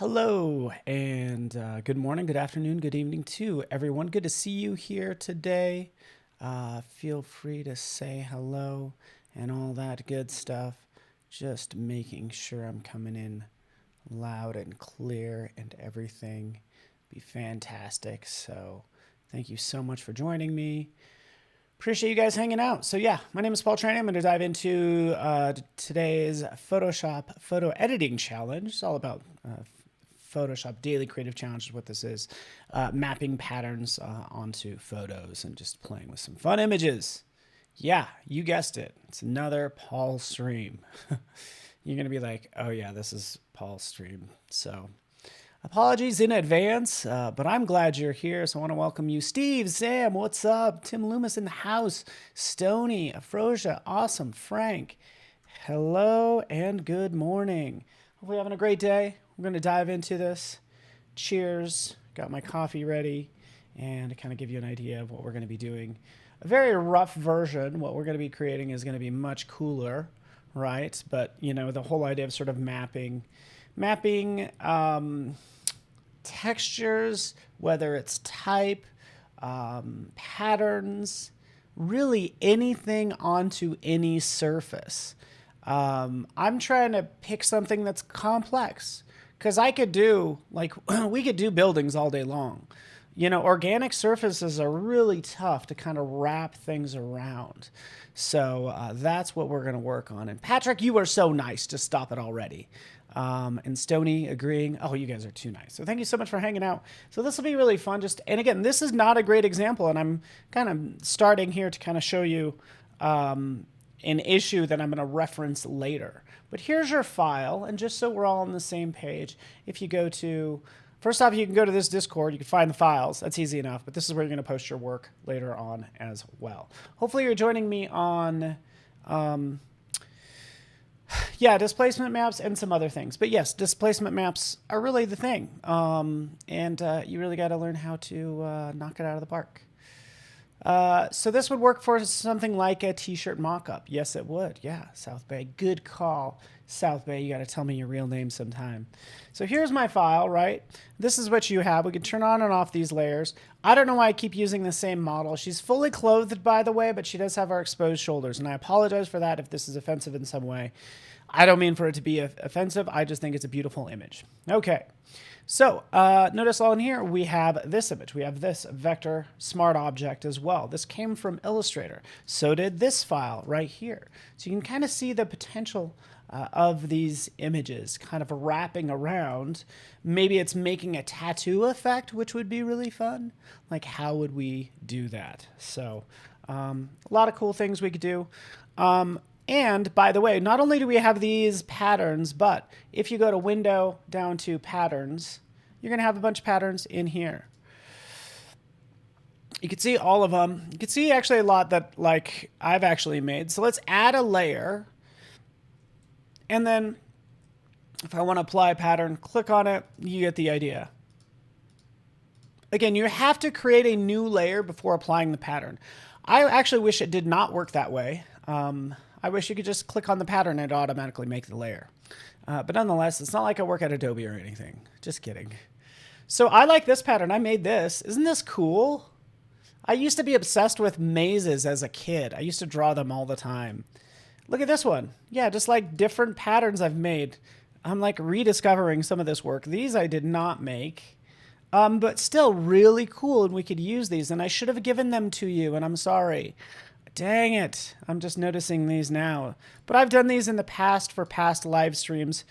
Hello, and good morning, good afternoon, good evening to everyone. Good to see you here today. Feel free to say hello and all that good stuff. Just making sure I'm coming in loud and clear and everything be fantastic. So thank you so much for joining me. Appreciate you guys hanging out. So yeah, my name is Paul Trani. I'm going to dive into today's Photoshop photo editing challenge. It's all about Photoshop Daily Creative Challenge is what this is. Mapping patterns onto photos and just playing with some fun images. Yeah, you guessed it. It's another Paul stream. You're going to be like, oh yeah, this is Paul's stream. So apologies in advance, but I'm glad you're here. So I want to welcome you. Steve, Sam, what's up? Tim Loomis in the house. Stony, Afrosia, awesome. Frank, hello and good morning. Hopefully you're having a great day. We're going to dive into this. Cheers. Got my coffee ready. And to kind of give you an idea of what we're going to be doing. A very rough version. What we're going to be creating is going to be much cooler, right? But, you know, the whole idea of sort of mapping textures, whether it's type, patterns, really anything onto any surface. I'm trying to pick something that's complex because I could do, like, we could do buildings all day long. You know, organic surfaces are really tough to kind of wrap things around. So that's what we're going to work on. And Patrick, you are so nice to stop it already. And Stony agreeing. Oh, you guys are too nice. So thank you so much for hanging out. So this will be really fun. And again, this is not a great example. And I'm kind of starting here to kind of show you an issue that I'm going to reference later. But here's your file. And just so we're all on the same page, if you go to, first off, you can go to this Discord. You can find the files. That's easy enough. But this is where you're going to post your work later on as well. Hopefully you're joining me on, yeah, displacement maps and some other things. But yes, displacement maps are really the thing. You really got to learn how to knock it out of the park. So this would work for something like a t-shirt mock-up. Yes, it would. Yeah, South Bay. Good call, South Bay. You got to tell me your real name sometime. So here's my file, right? This is what you have. We can turn on and off these layers. I don't know why I keep using the same model. She's fully clothed, by the way, but she does have our exposed shoulders. And I apologize for that if this is offensive in some way. I don't mean for it to be offensive. I just think it's a beautiful image. Okay. So notice all in here, we have this image. We have this vector smart object as well. This came from Illustrator. So did this file right here. So you can kind of see the potential of these images kind of wrapping around. Maybe it's making a tattoo effect, which would be really fun. Like, how would we do that? So a lot of cool things we could do. And by the way, not only do we have these patterns, but if you go to Window down to Patterns, you're going to have a bunch of patterns in here. You can see all of them. You can see actually a lot that like I've actually made. So let's add a layer. And then if I want to apply a pattern, click on it, you get the idea. Again, you have to create a new layer before applying the pattern. I actually wish it did not work that way. I wish you could just click on the pattern and automatically make the layer. But nonetheless, it's not like I work at Adobe or anything. Just kidding. So I like this pattern. I made this. Isn't this cool? I used to be obsessed with mazes as a kid. I used to draw them all the time. Look at this one. Yeah, just like different patterns I've made. I'm like rediscovering some of this work. These I did not make. But still really cool, and we could use these. And I should have given them to you, and I'm sorry. Dang it. I'm just noticing these now. But I've done these in the past for past live streams,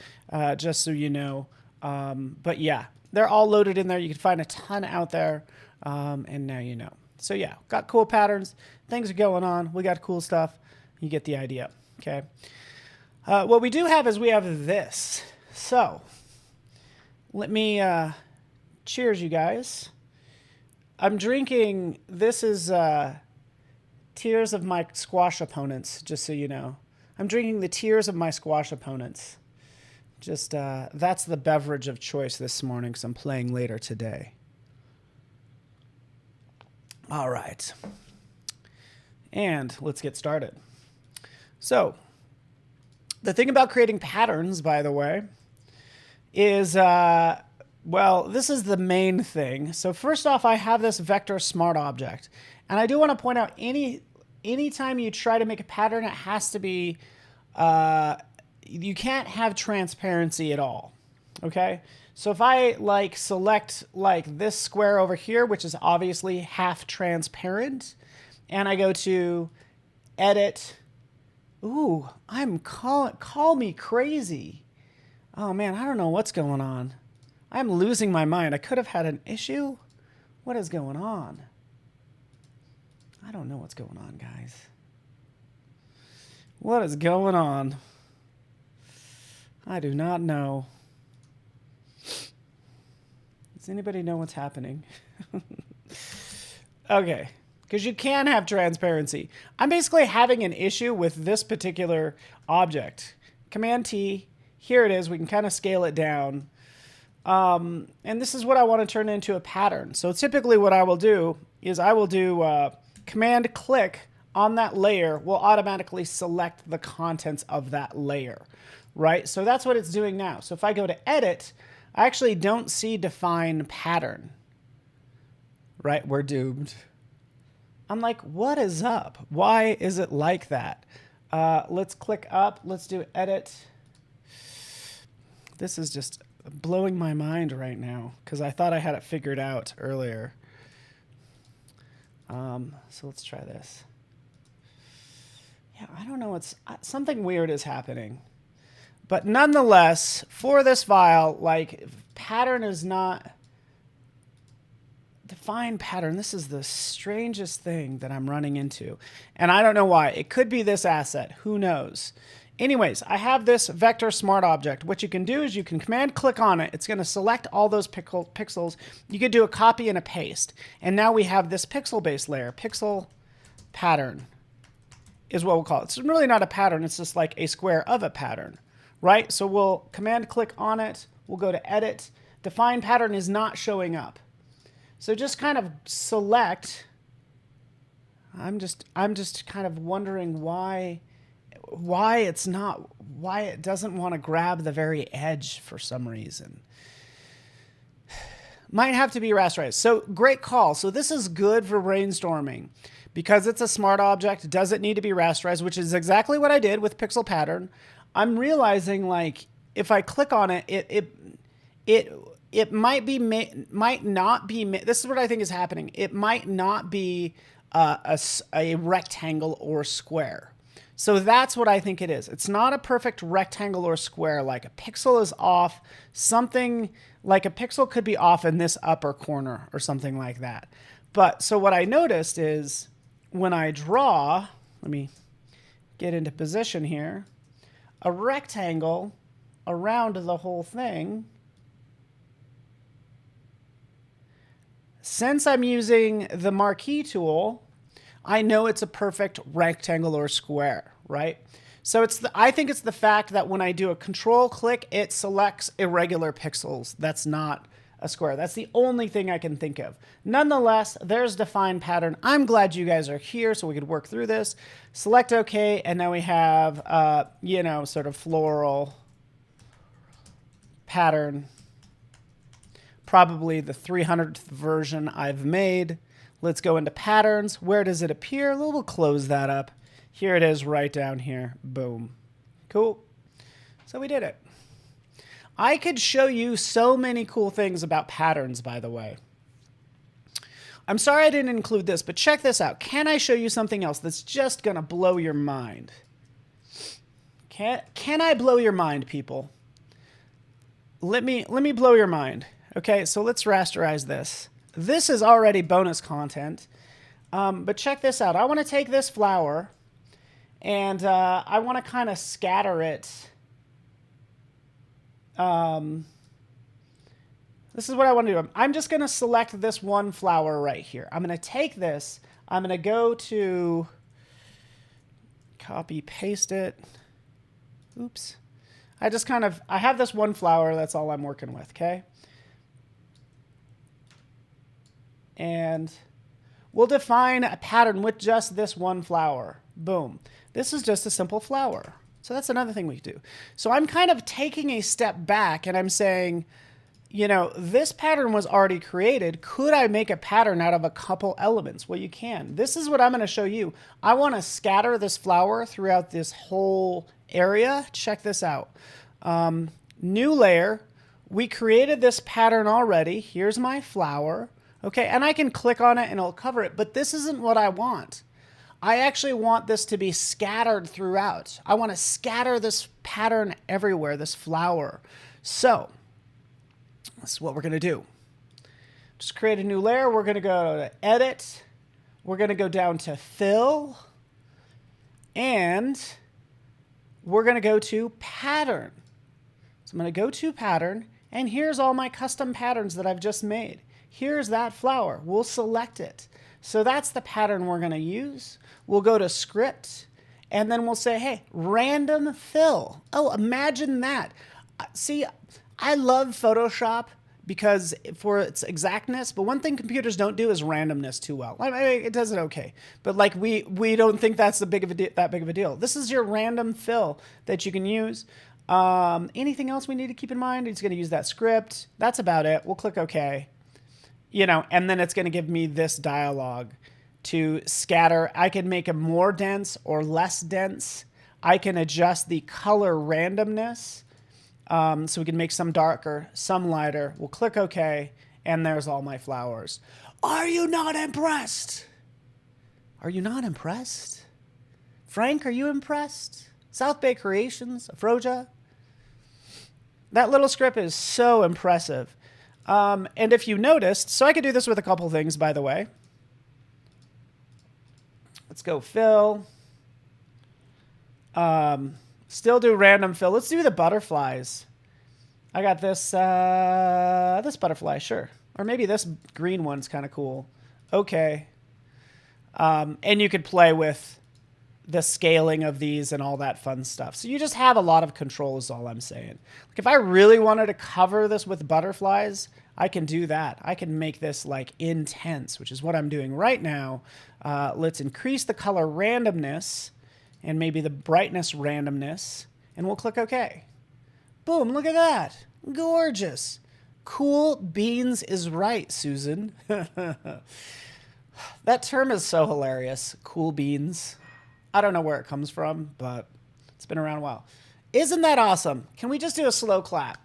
just so you know. But yeah, they're all loaded in there. You can find a ton out there, and now you know. So yeah, got cool patterns. Things are going on. We got cool stuff. You get the idea, okay? What we do have is we have this. So let me cheers, you guys. I'm drinking, this is tears of my squash opponents, just so you know. I'm drinking the tears of my squash opponents. Just, that's the beverage of choice this morning because I'm playing later today. All right. And let's get started. So, the thing about creating patterns, by the way, is, well, this is the main thing. So first off, I have this vector smart object. And I do want to point out anytime you try to make a pattern, it has to be, you can't have transparency at all. Okay? So if I like select like this square over here, which is obviously half transparent, and I go to edit, ooh, call me crazy. Oh man, I don't know what's going on. I'm losing my mind. I could have had an issue. What is going on? I don't know what's going on, guys. What is going on? I do not know. Does anybody know what's happening? Okay, because you can have transparency. I'm basically having an issue with this particular object. Command T, here it is. We can kind of scale it down. And this is what I want to turn into a pattern. So typically what I will do is I will do Command click on that layer will automatically select the contents of that layer, right? So that's what it's doing now. So if I go to edit, I actually don't see define pattern, right? We're doomed. I'm like, what is up? Why is it like that? Let's click up. Let's do edit. This is just blowing my mind right now because I thought I had it figured out earlier. So let's try this. Yeah, I don't know what's something weird is happening. But nonetheless, for this file, like pattern is not define pattern. This is the strangest thing that I'm running into. And I don't know why. It could be this asset. Who knows? Anyways, I have this vector smart object. What you can do is you can command click on it. It's going to select all those pixels. You could do a copy and a paste. And now we have this pixel based layer. Pixel pattern is what we'll call it. It's really not a pattern. It's just like a square of a pattern, right? So we'll command click on it. We'll go to edit. Define pattern is not showing up. So just kind of select. I'm just kind of wondering why it doesn't want to grab the very edge for some reason. Might have to be rasterized. So great call. So this is good for brainstorming because it's a smart object. Does it need to be rasterized? Which is exactly what I did with pixel pattern. I'm realizing like if I click on it, it might not be. This is what I think is happening. It might not be a rectangle or square. So that's what I think it is. It's not a perfect rectangle or square. Like a pixel is off. Something like a pixel could be off in this upper corner or something like that. But so what I noticed is when I draw, let me get into position here, a rectangle around the whole thing. Since I'm using the marquee tool, I know it's a perfect rectangle or square, right? So I think it's the fact that when I do a control click, it selects irregular pixels. That's not a square. That's the only thing I can think of. Nonetheless, there's define pattern. I'm glad you guys are here so we could work through this. Select OK, and now we have, sort of floral pattern. Probably the 300th version I've made. Let's go into patterns. Where does it appear? We'll close that up. Here it is right down here. Boom. Cool. So we did it. I could show you so many cool things about patterns, by the way. I'm sorry I didn't include this, but check this out. Can I show you something else that's just going to blow your mind? Can I blow your mind, people? Let me blow your mind. Okay, so let's rasterize this. This is already bonus content, but check this out. I want to take this flower, and I want to kind of scatter it. This is what I want to do. I'm just going to select this one flower right here. I'm going to take this. I'm going to go to copy, paste it. Oops. I have this one flower. That's all I'm working with, okay? And we'll define a pattern with just this one flower. Boom. This is just a simple flower. So that's another thing we could do. So I'm kind of taking a step back and I'm saying, you know, this pattern was already created. Could I make a pattern out of a couple elements? Well, you can. This is what I'm going to show you. I want to scatter this flower throughout this whole area. Check this out. New layer. We created this pattern already. Here's my flower. Okay, and I can click on it and it'll cover it, but this isn't what I want. I actually want this to be scattered throughout. I want to scatter this pattern everywhere, this flower. So that's what we're going to do. Just create a new layer. We're going to go to Edit. We're going to go down to Fill. And we're going to go to Pattern. So I'm going to go to Pattern. And here's all my custom patterns that I've just made. Here's that flower. We'll select it. So that's the pattern we're going to use. We'll go to Script, and then we'll say, hey, random fill. Oh, imagine that. See, I love Photoshop because for its exactness, but one thing computers don't do is randomness too well. I mean, it does it okay, but like we don't think that's that big of a deal. This is your random fill that you can use. Anything else we need to keep in mind? It's going to use that script. That's about it. We'll click OK. You know, and then it's going to give me this dialog to scatter. I can make them more dense or less dense. I can adjust the color randomness. So we can make some darker, some lighter. We'll click OK, and there's all my flowers. Are you not impressed? Are you not impressed? Frank, are you impressed? South Bay Creations, Afroja. That little script is so impressive. And if you noticed, so I could do this with a couple things, by the way. Let's go fill. Still do random fill. Let's do the butterflies. I got this this butterfly, sure. Or maybe this green one's kind of cool. Okay. And you could play with the scaling of these and all that fun stuff. So you just have a lot of control is all I'm saying. Like if I really wanted to cover this with butterflies, I can do that. I can make this like intense, which is what I'm doing right now. Let's increase the color randomness and maybe the brightness randomness, and we'll click OK. Boom, look at that. Gorgeous. Cool beans is right, Susan. That term is so hilarious. Cool beans. I don't know where it comes from, but it's been around a while. Isn't that awesome? Can we just do a slow clap?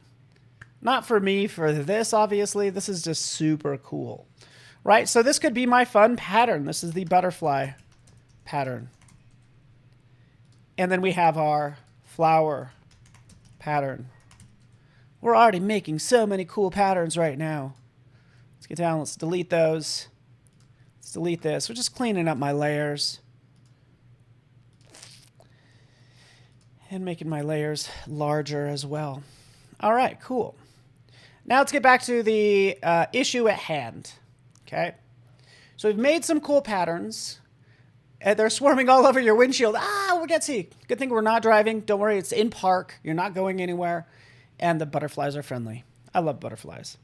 Not for me, for this, obviously. This is just super cool, right? So this could be my fun pattern. This is the butterfly pattern. And then we have our flower pattern. We're already making so many cool patterns right now. Let's get down. Let's delete those. Let's delete this. We're just cleaning up my layers. And making my layers larger as well. All right, cool. Now let's get back to the issue at hand. Okay. So we've made some cool patterns. And they're swarming all over your windshield. Ah, we can't see. Good thing we're not driving. Don't worry, it's in park. You're not going anywhere. And the butterflies are friendly. I love butterflies.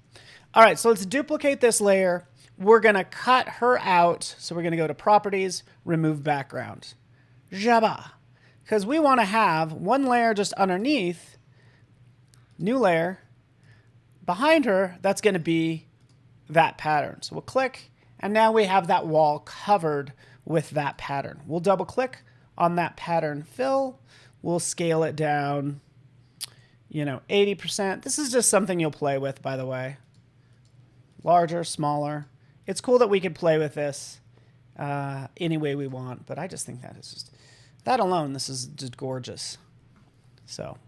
All right, so let's duplicate this layer. We're going to cut her out. So we're going to go to Properties, Remove Background. Jabba. Because we want to have one layer just underneath, new layer, behind her, that's going to be that pattern. So we'll click, and now we have that wall covered with that pattern. We'll double click on that pattern fill. We'll scale it down, 80%. This is just something you'll play with, by the way. Larger, smaller. It's cool that we could play with this any way we want, but I just think that is just... That alone, this is just gorgeous. So,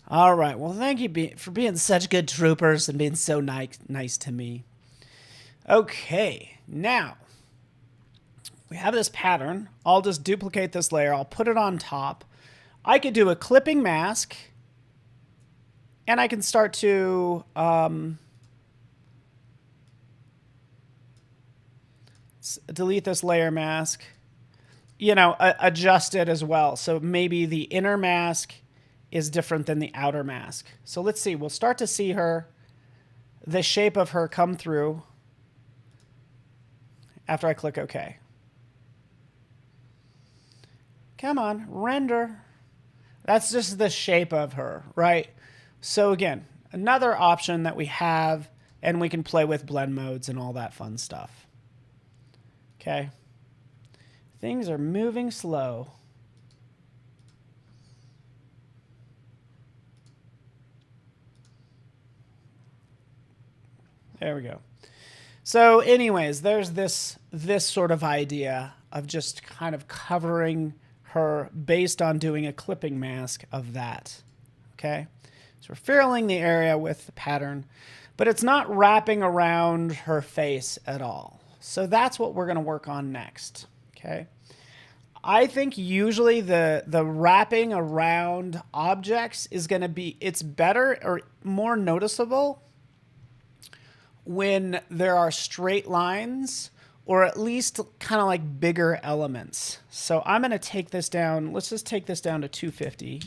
all right. Well, thank you for being such good troopers and being so nice to me. Okay, now we have this pattern. I'll just duplicate this layer. I'll put it on top. I could do a clipping mask, and I can start to delete this layer mask. Adjust it as well. So maybe the inner mask is different than the outer mask. So let's see. We'll start to see the shape of her come through after I click OK. Come on, render. That's just the shape of her, right? So again, another option that we have, and we can play with blend modes and all that fun stuff. Okay. Things are moving slow. There we go. So anyways, there's this sort of idea of just kind of covering her based on doing a clipping mask of that. Okay. So we're filling the area with the pattern, but it's not wrapping around her face at all. So that's what we're going to work on next. Okay. I think usually the wrapping around objects is going to be, it's better or more noticeable when there are straight lines or at least kind of like bigger elements. So I'm going to take this down. Let's just take this down to 250.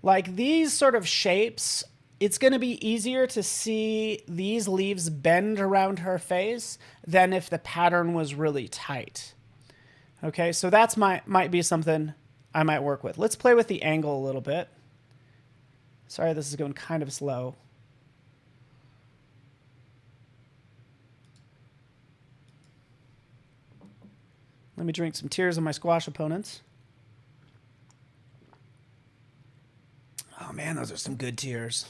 Like these sort of shapes, it's going to be easier to see these leaves bend around her face than if the pattern was really tight. Okay, so that's might be something I might work with. Let's play with the angle a little bit. Sorry, this is going kind of slow. Let me drink some tears of my squash opponents. Oh man, those are some good tears.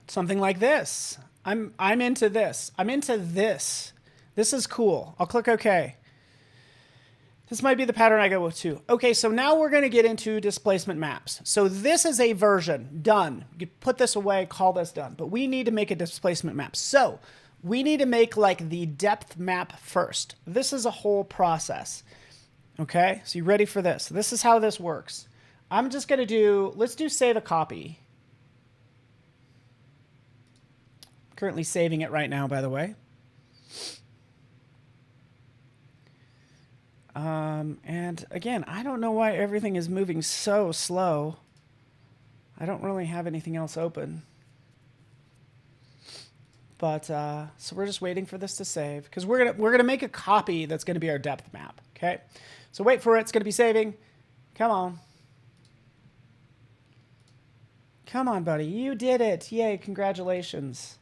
Something like this. I'm into this. I'm into this. This is cool. I'll click OK. This might be the pattern I go with too. Okay, so now we're going to get into displacement maps. So this is a version. Done. You put this away, call this done. But we need to make a displacement map. So we need to make like the depth map first. This is a whole process. Okay, so you ready for this? This is how this works. I'm just going to do, let's do save a copy. Currently saving it right now, by the way. And again, I don't know why everything is moving so slow. I don't really have anything else open. But so we're just waiting for this to save because we're gonna make a copy that's gonna be our depth map. Okay, so wait for it. It's gonna be saving. Come on, come on, buddy, you did it! Yay! Congratulations.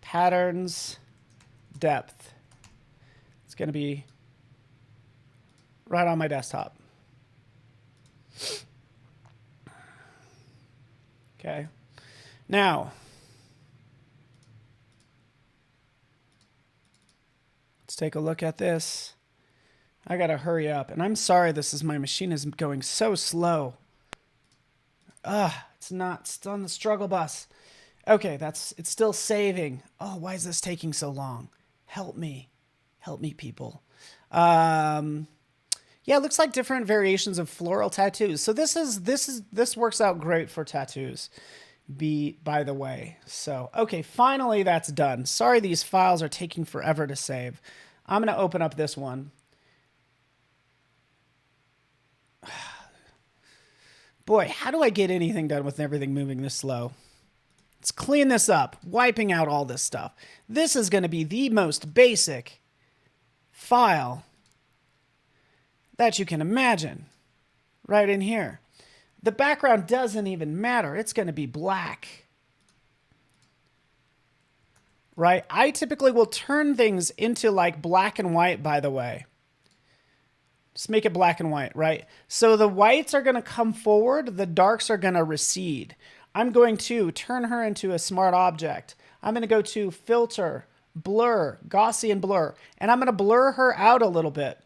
Patterns, depth. It's going to be right on my desktop. Okay. Now, let's take a look at this. I got to hurry up. And I'm sorry, my machine is going so slow. It's not, it's on the struggle bus. Okay, it's still saving. Oh, why is this taking so long? Help me. Help me, people. Yeah, it looks like different variations of floral tattoos. So this works out great for tattoos. By the way. So, okay, finally that's done. Sorry these files are taking forever to save. I'm going to open up this one. Boy, how do I get anything done with everything moving this slow? Let's clean this up, wiping out all this stuff. This is going to be the most basic file that you can imagine right in here. The background doesn't even matter. It's going to be black. Right? I typically will turn things into like black and white, by the way. Just make it black and white, right? So the whites are going to come forward. The darks are going to recede. I'm going to turn her into a smart object. I'm going to go to filter, blur, Gaussian blur, and I'm going to blur her out a little bit,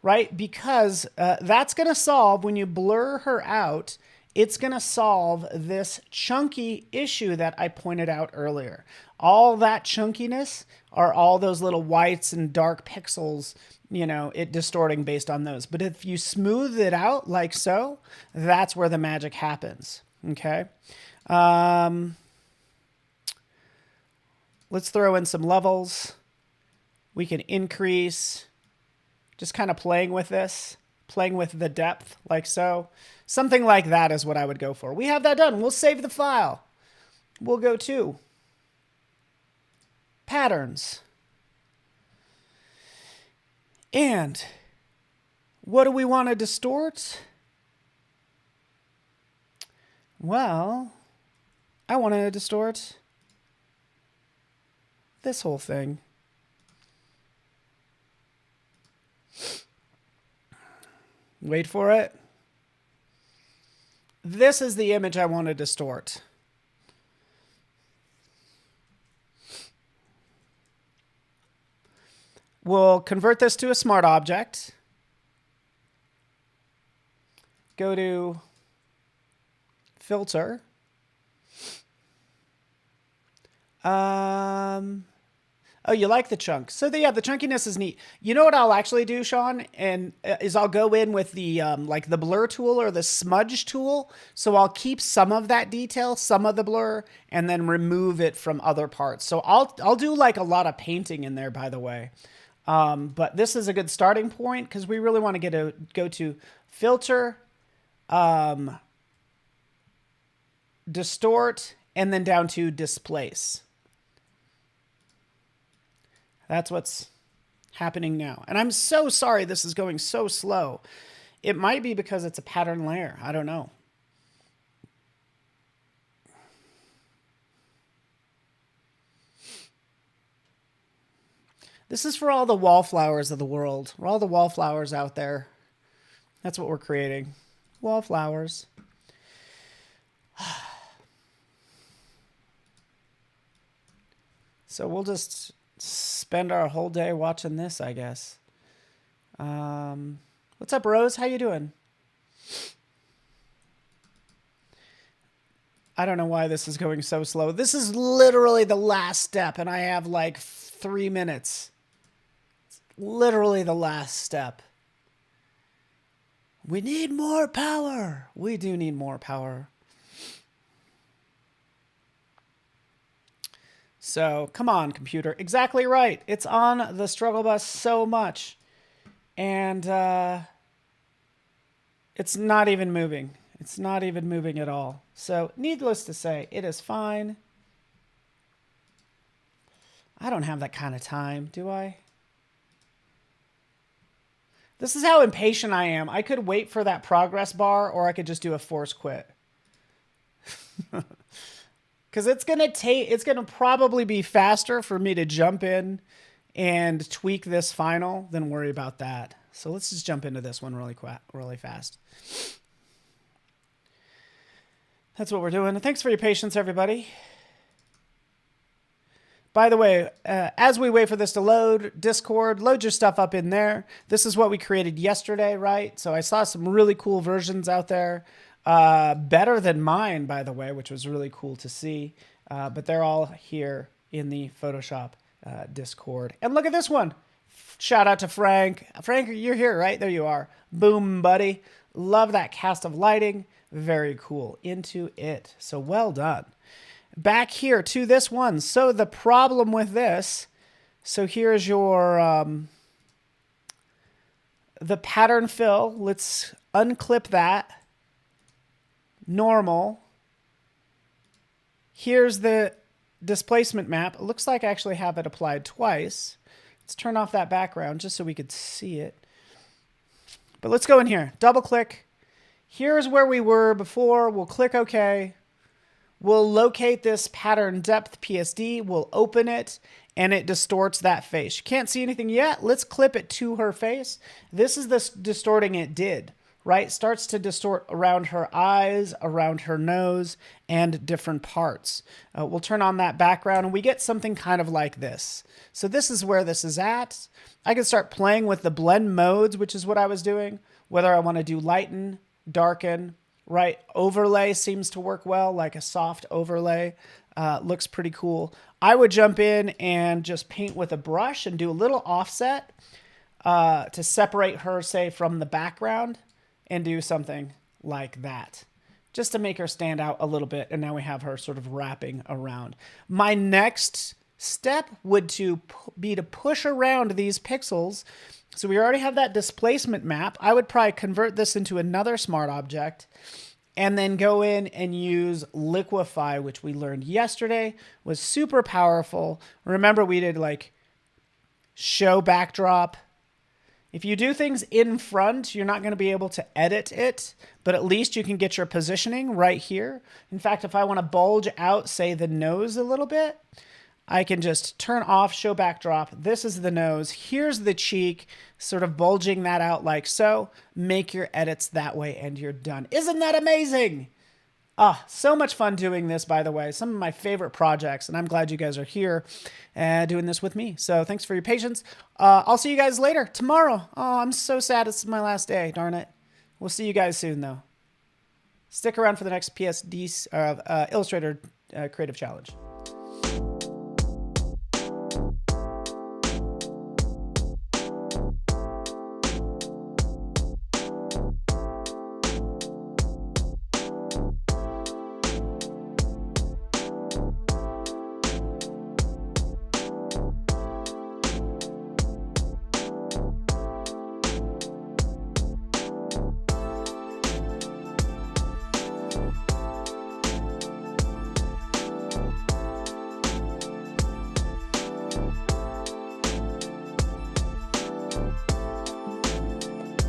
right? Because that's going to solve, when you blur her out, it's going to solve this chunky issue that I pointed out earlier. All that chunkiness are all those little whites and dark pixels, you know, it distorting based on those. But if you smooth it out like so, that's where the magic happens, okay? Let's throw in some levels. We can increase, just kind of playing with this, playing with the depth like so. Something like that is what I would go for. We have that done. We'll save the file. We'll go to patterns. And what do we want to distort? Well, I want to distort this whole thing. Wait for it. This is the image I want to distort. We'll convert this to a smart object. Go to filter. Oh, you like the chunk. So yeah, the chunkiness is neat. You know what I'll actually do, Sean? And is I'll go in with the like the blur tool or the smudge tool. So I'll keep some of that detail, some of the blur, and then remove it from other parts. So I'll do like a lot of painting in there, by the way. But this is a good starting point because we really want to go to filter, distort, and then down to displace. That's what's happening now. And I'm so sorry this is going so slow. It might be because it's a pattern layer. I don't know. This is for all the wallflowers of the world. For all the wallflowers out there. That's what we're creating. Wallflowers. So we'll just spend our whole day watching this, I guess. What's up, Rose? How you doing? I don't know why this is going so slow. This is literally the last step, and I have like 3 minutes. It's literally the last step. We need more power. We do need more power. So, come on, computer. Exactly right. It's on the struggle bus so much. And it's not even moving. It's not even moving at all. So, needless to say, it is fine. I don't have that kind of time, do I? This is how impatient I am. I could wait for that progress bar, or I could just do a force quit. Because it's gonna probably be faster for me to jump in and tweak this final than worry about that. So let's just jump into this one really fast. That's what we're doing. Thanks for your patience, everybody. By the way, as we wait for this to load, Discord, load your stuff up in there. This is what we created yesterday, right? So I saw some really cool versions out there. Better than mine, by the way, which was really cool to see. But they're all here in the Photoshop Discord. And look at this one. Shout out to Frank. Frank, you're here, right? There you are. Boom, buddy. Love that cast of lighting. Very cool. Into it. So well done. Back here to this one. So the problem with this, so here's your the pattern fill. Let's unclip that. Normal. Here's the displacement map. It looks like I actually have it applied twice. Let's turn off that background just so we could see it. But let's go in here. Double click. Here's where we were before. We'll click OK. We'll locate this pattern depth PSD. We'll open it, and it distorts that face. You can't see anything yet. Let's clip it to her face. This is the distorting it did. Right? Starts to distort around her eyes, around her nose, and different parts. We'll turn on that background, and we get something kind of like this. So this is where this is at. I can start playing with the blend modes, which is what I was doing, whether I want to do lighten, darken, right? Overlay seems to work well, like a soft overlay. Looks pretty cool. I would jump in and just paint with a brush and do a little offset to separate her, say, from the background. And do something like that, just to make her stand out a little bit. And now we have her sort of wrapping around. My next step would be to push around these pixels So we already have that displacement map. I would probably convert this into another smart object and then go in and use Liquify, which we learned yesterday was super powerful. Remember, we did like show backdrop. If you do things in front, you're not going to be able to edit it, but at least you can get your positioning right here. In fact, if I want to bulge out, say, the nose a little bit, I can just turn off show backdrop. This is the nose. Here's the cheek, sort of bulging that out like so. Make your edits that way and you're done. Isn't that amazing? Ah, so much fun doing this, by the way. Some of my favorite projects, and I'm glad you guys are here doing this with me. So thanks for your patience. I'll see you guys later tomorrow. Oh, I'm so sad it's my last day. Darn it. We'll see you guys soon, though. Stick around for the next PSD Illustrator Creative Challenge.